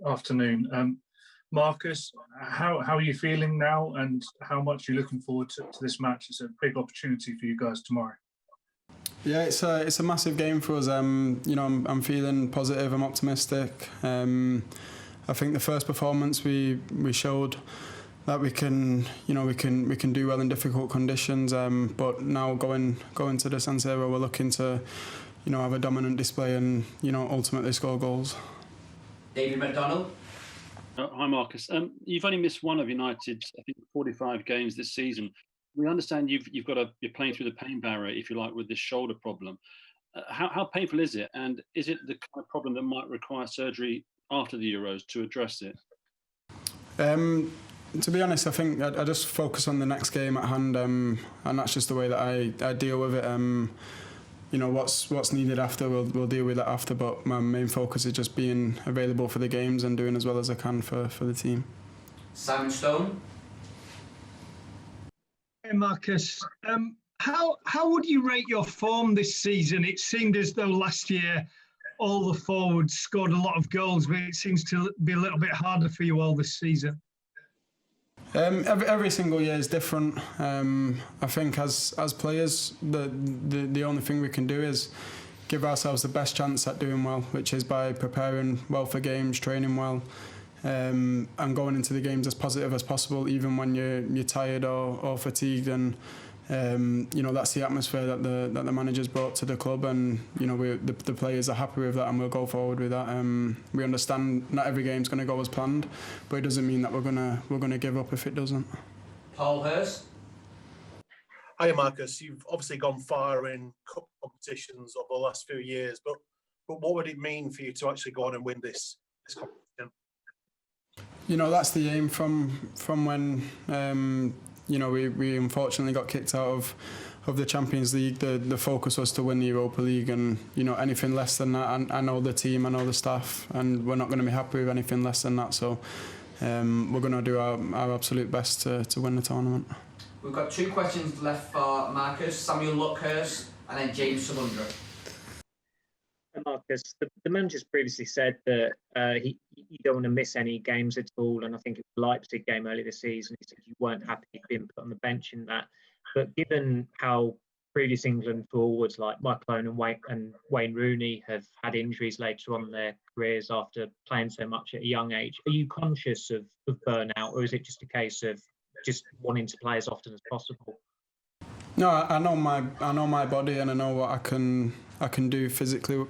afternoon. Marcus, how are you feeling now, and how much are you looking forward to this match? It's a big opportunity for you guys tomorrow. Yeah, it's a massive game for us. I'm feeling positive. I'm optimistic. I think the first performance we showed that we can do well in difficult conditions. But now going to the San Siro, we're looking to have a dominant display and ultimately score goals. David McDonald. Hi Marcus. You've only missed one of United's, I think, 45 games this season. We understand you're playing through the pain barrier, if you like, with this shoulder problem. How painful is it? And is it the kind of problem that might require surgery after the Euros to address it? To be honest, I think I just focus on the next game at hand, and that's just the way that I deal with it. What's needed after, we'll deal with that after. But my main focus is just being available for the games and doing as well as I can for the team. Simon Stone. Hey Marcus, how would you rate your form this season? It seemed as though last year all the forwards scored a lot of goals, but it seems to be a little bit harder for you all this season. Every single year is different. I think as players, the only thing we can do is give ourselves the best chance at doing well, which is by preparing well for games, training well, and going into the games as positive as possible, even when you're tired or fatigued. And that's the atmosphere that the manager's brought to the club, and the players are happy with that, and we'll go forward with that. We understand not every game's going to go as planned, but it doesn't mean that we're gonna give up if it doesn't. Paul Hurst. Hi Marcus, you've obviously gone far in cup competitions over the last few years, but what would it mean for you to actually go on and win this competition? That's the aim from when we unfortunately got kicked out of the Champions League. The focus was to win the Europa League, and anything less than that, I know the team, I know the staff, and we're not going to be happy with anything less than that. So we're going to do our absolute best to win the tournament. We've got two questions left for Marcus. Samuel Luckhurst and then James Savundra. Marcus, the manager's previously said that you don't want to miss any games at all, and I think it was the Leipzig game earlier this season. He said you weren't happy being put on the bench in that. But given how previous England forwards like Michael Owen and Wayne Rooney have had injuries later on in their careers after playing so much at a young age, are you conscious of burnout, or is it just a case of just wanting to play as often as possible? No, I know my body, and I know what I can do physically,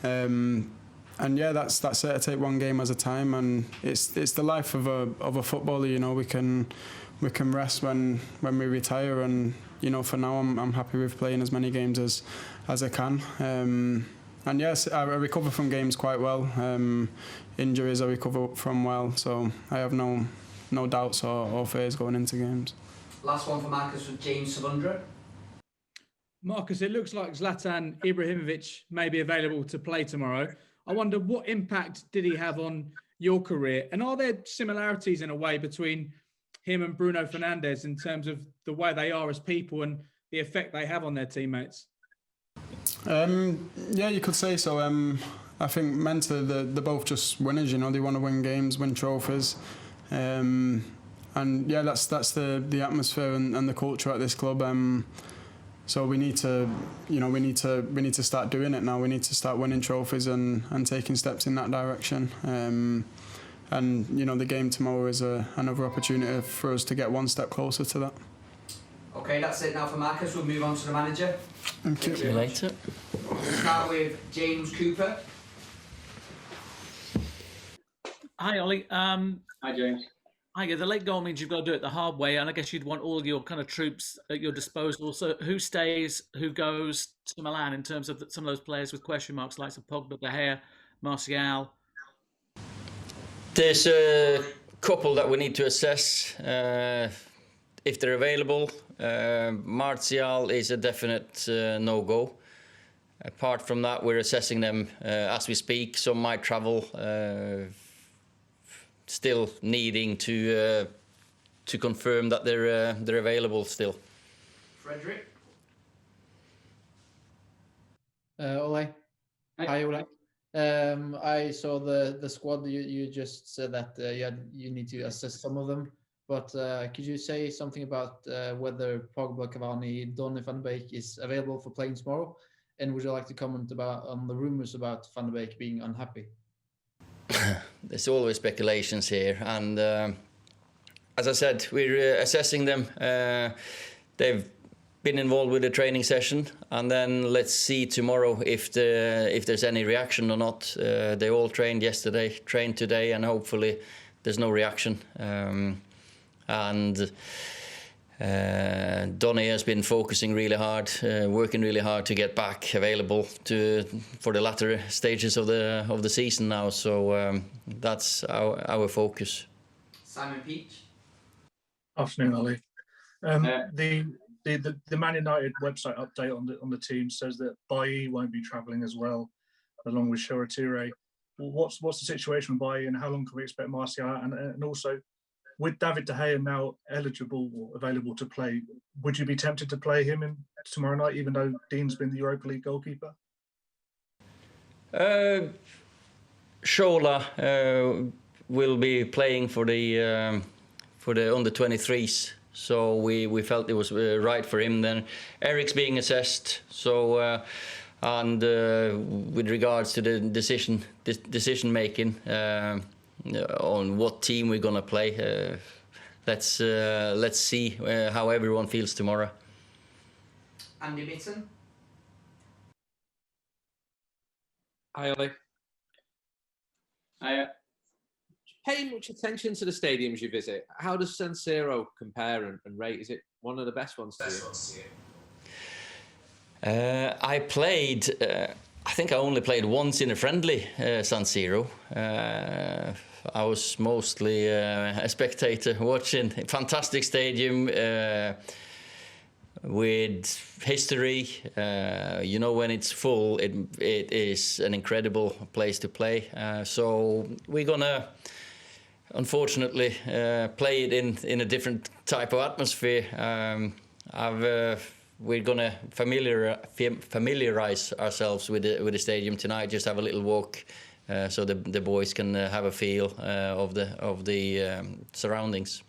and yeah, that's it. I take one game at a time, and it's the life of a footballer. We can rest when we retire, and for now I'm happy with playing as many games as I can. And yes, I recover from games quite well. Injuries I recover from well, so I have no doubts or fears going into games. Last one for Marcus with James Savundra. Marcus, it looks like Zlatan Ibrahimovic may be available to play tomorrow. I wonder, what impact did he have on your career? And are there similarities in a way between him and Bruno Fernandes in terms of the way they are as people and the effect they have on their teammates? Yeah, you could say so. I think mentally they're both just winners. They want to win games, win trophies. And yeah, that's the atmosphere and the culture at this club. So we need to start doing it now. We need to start winning trophies and taking steps in that direction. And the game tomorrow is another opportunity for us to get one step closer to that. Okay, that's it now for Marcus. We'll move on to the manager. Thank you. See you later. We'll start with James Cooper. Hi, Ollie. Hi, James. Hi, the late goal means you've got to do it the hard way, and I guess you'd want all your kind of troops at your disposal. So who stays, who goes to Milan in terms of some of those players with question marks, like Pogba, De Gea, Martial? There's a couple that we need to assess if they're available. Martial is a definite no-go. Apart from that, we're assessing them as we speak. Some might travel. Still needing to confirm that they're available still. Frederick. Ole. Hi, Ole. I saw the squad. You just said that you need to assess some of them. But could you say something about whether Pogba, Cavani, Donny van de Beek is available for playing tomorrow? And would you like to comment on the rumours about Van de Beek being unhappy? There's always speculations here, and as I said, we're assessing them. They've been involved with the training session, and then let's see tomorrow if there's any reaction or not. They all trained yesterday, trained today, and hopefully there's no reaction. Donny has been focusing really hard, working really hard to get back available for the latter stages of the season now. So that's our focus. Simon Peach. Afternoon, Ollie. The Man United website update on the team says that Bailly won't be travelling as well, along with Shoretire. What's the situation with Bailly, and how long can we expect Martial? And also, with David De Gea now eligible or available to play, would you be tempted to play him in tomorrow night, even though Dean's been the Europa League goalkeeper? Shola will be playing for the under 23s, so we felt it was right for him. Then Eric's being assessed, so and with regards to the decision making. On what team we're gonna play. Let's see how everyone feels tomorrow. Andy Mitten. Hi, Ollie. Hiya. Pay much attention to the stadiums you visit. How does San Siro compare and rate? Is it one of the best ones to you? I played. I think I only played once in a friendly San Siro. I was mostly a spectator watching. Fantastic stadium with history. When it's full, it is an incredible place to play. So we're gonna, unfortunately, play it in a different type of atmosphere. We're gonna familiarize ourselves with the stadium tonight. Just have a little walk, so the boys can have a feel of the surroundings.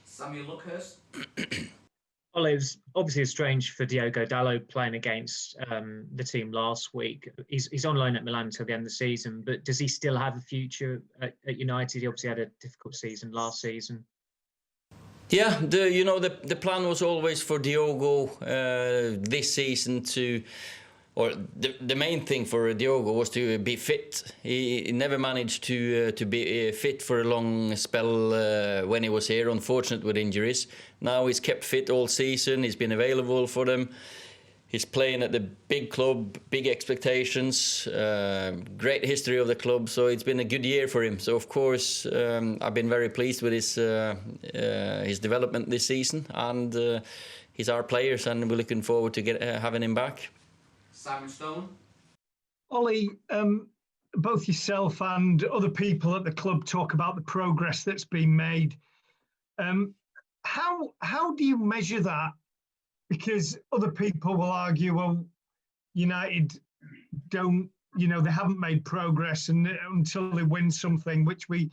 Samuel Luckhurst. Well, it was obviously strange for Diogo Dalot playing against the team last week. He's on loan at Milan until the end of the season, but does he still have a future at United? He obviously had a difficult season last season. Yeah, the plan was always for Diogo this season the main thing for Diogo was to be fit. He never managed to be fit for a long spell when he was here, unfortunate with injuries. Now he's kept fit all season, he's been available for them. He's playing at the big club, big expectations, great history of the club, so it's been a good year for him. So of course, I've been very pleased with his development this season, and he's our players, and we're looking forward to having him back. Simon Stone. Ollie, both yourself and other people at the club talk about the progress that's been made. How do you measure that? Because other people will argue, well, United don't, they haven't made progress until they win something, which we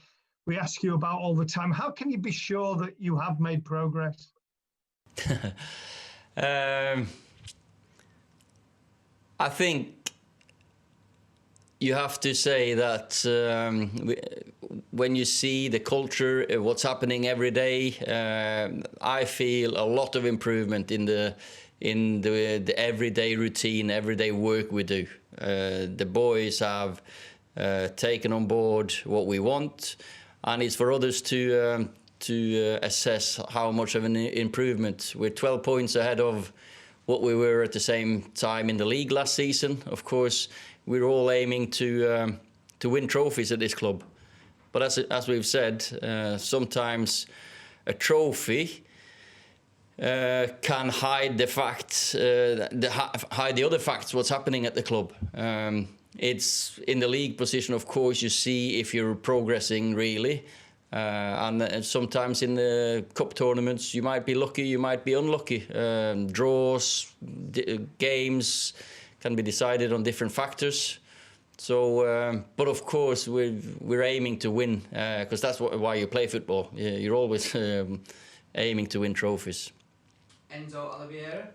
ask you about all the time. How can you be sure that you have made progress? I think you have to say that when you see the culture, what's happening every day, I feel a lot of improvement in the everyday routine, everyday work we do. The boys have taken on board what we want, and it's for others to assess how much of an improvement. We're 12 points ahead of what we were at the same time in the league last season. Of course, we're all aiming to win trophies at this club. But as we've said, sometimes a trophy can hide the facts, hide the other facts, what's happening at the club. It's in the league position, of course, you see if you're progressing really. And sometimes in the cup tournaments, you might be lucky, you might be unlucky. Draws, games can be decided on different factors. So, but of course, we're aiming to win because that's why you play football. You're always aiming to win trophies. Enzo Oliveira.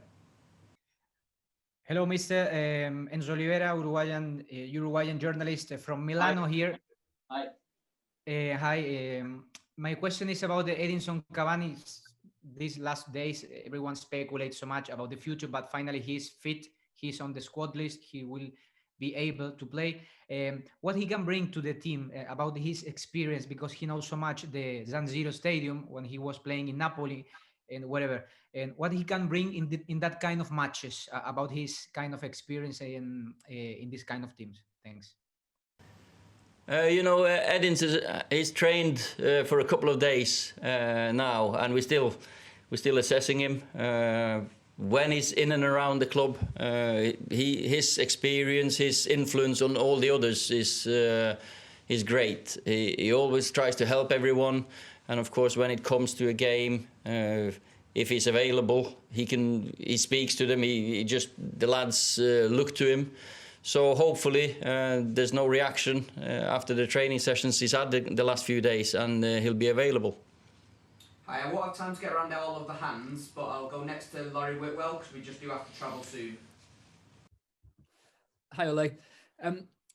Hello, Mr. Enzo Oliveira, Uruguayan journalist from Milano here. Hi. Hi. My question is about the Edinson Cavani. These last days, everyone speculates so much about the future, but finally he's fit. He's on the squad list. He will be able to play. What he can bring to the team about his experience, because he knows so much the San Siro stadium when he was playing in Napoli and whatever, and what he can bring in that kind of matches, about his kind of experience in this kind of teams. Thanks. Edins he's trained for a couple of days now, and we're still assessing him. When he's in and around the club, his experience, his influence on all the others is great. He always tries to help everyone, and of course, when it comes to a game, if he's available, he speaks to them. The lads look to him. So hopefully there's no reaction after the training sessions he's had the last few days, and he'll be available. Hi, I won't have time to get around all of the hands, but I'll go next to Laurie Whitwell because we just do have to travel soon. Hi, Ole.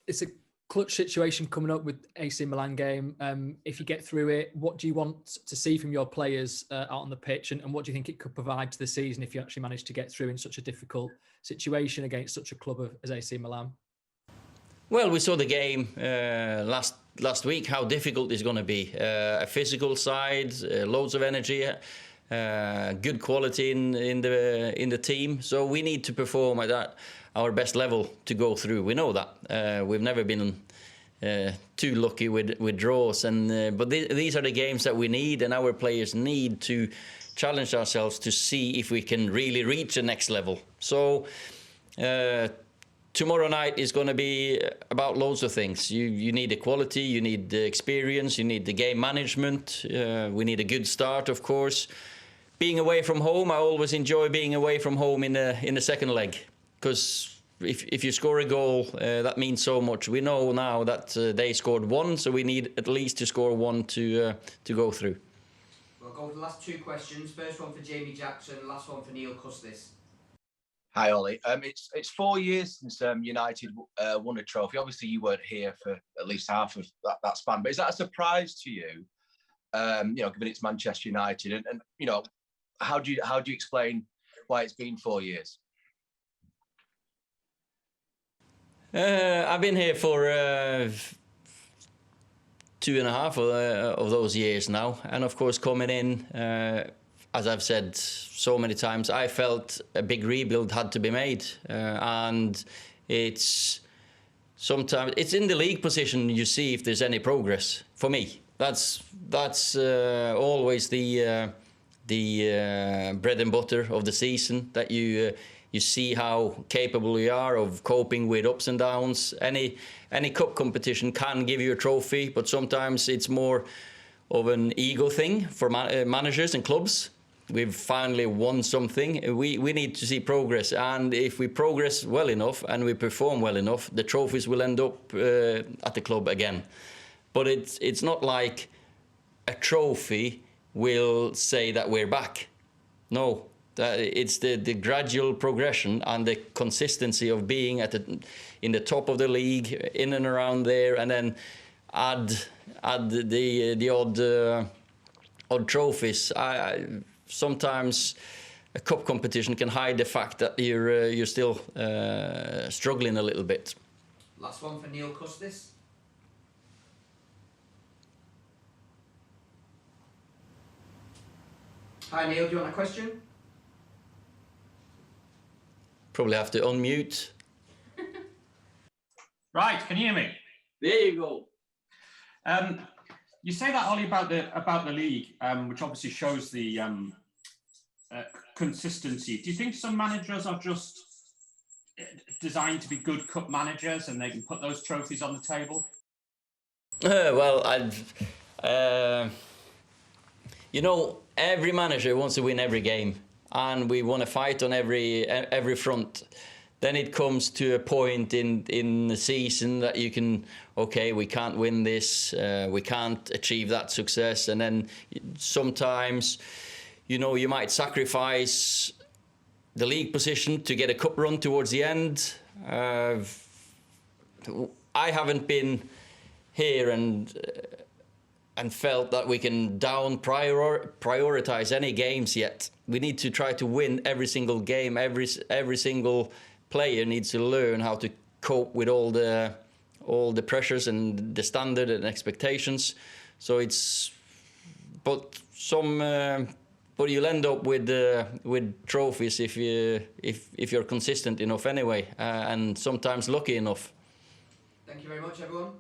It's a clutch situation coming up with AC Milan game. If you get through it, what do you want to see from your players out on the pitch, and what do you think it could provide to the season if you actually manage to get through in such a difficult situation against such a club as AC Milan? Well, we saw the game last week, how difficult it's going to be. A physical side, loads of energy, good quality in the team. So we need to perform at our best level to go through. We know that. We've never been too lucky with draws, but these are the games that we need, and our players need to challenge ourselves to see if we can really reach the next level. So tomorrow night is going to be about loads of things. You need the quality, you need the experience, you need the game management. We need a good start, of course. Being away from home, I always enjoy being away from home in the second leg, because if you score a goal, that means so much. We know now that they scored one, so we need at least to score one to go through. We'll go for the last two questions. First one for Jamie Jackson, last one for Neil Custis. Hi, Ollie. It's 4 years since United won a trophy. Obviously, you weren't here for at least half of that span. But is that a surprise to you? Given it's Manchester United, and how do you explain why it's been 4 years? I've been here for 2.5 of those years now, and of course, coming in. As I've said so many times, I felt a big rebuild had to be made, and it's in the league position you see if there's any progress. For me, that's always the bread and butter of the season, that you see how capable you are of coping with ups and downs. Any cup competition can give you a trophy, but sometimes it's more of an ego thing for managers and clubs. We've finally won something. We need to see progress, and if we progress well enough and we perform well enough, the trophies will end up at the club again. But it's not like a trophy will say that we're back. No, it's the gradual progression and the consistency of being in the top of the league, in and around there, and then add the odd trophies. Sometimes a cup competition can hide the fact that you're still struggling a little bit. Last one for Neil Custis. Hi Neil, do you want a question? Probably have to unmute. Right, can you hear me? There you go. You say that, Ollie, about the league, which obviously shows the consistency. Do you think some managers are just designed to be good cup managers and they can put those trophies on the table? Well, every manager wants to win every game, and we want to fight on every front. then it comes to a point in the season that you can, okay, we can't win this, we can't achieve that success, and then sometimes, you know, you might sacrifice the league position to get a cup run towards the end. I haven't been here and felt that we can prioritize any games yet. We need to try to win every single game. Every single player needs to learn how to cope with all the pressures and the standard and expectations. So but you'll end up with trophies if you're consistent enough anyway, and sometimes lucky enough. Thank you very much, everyone.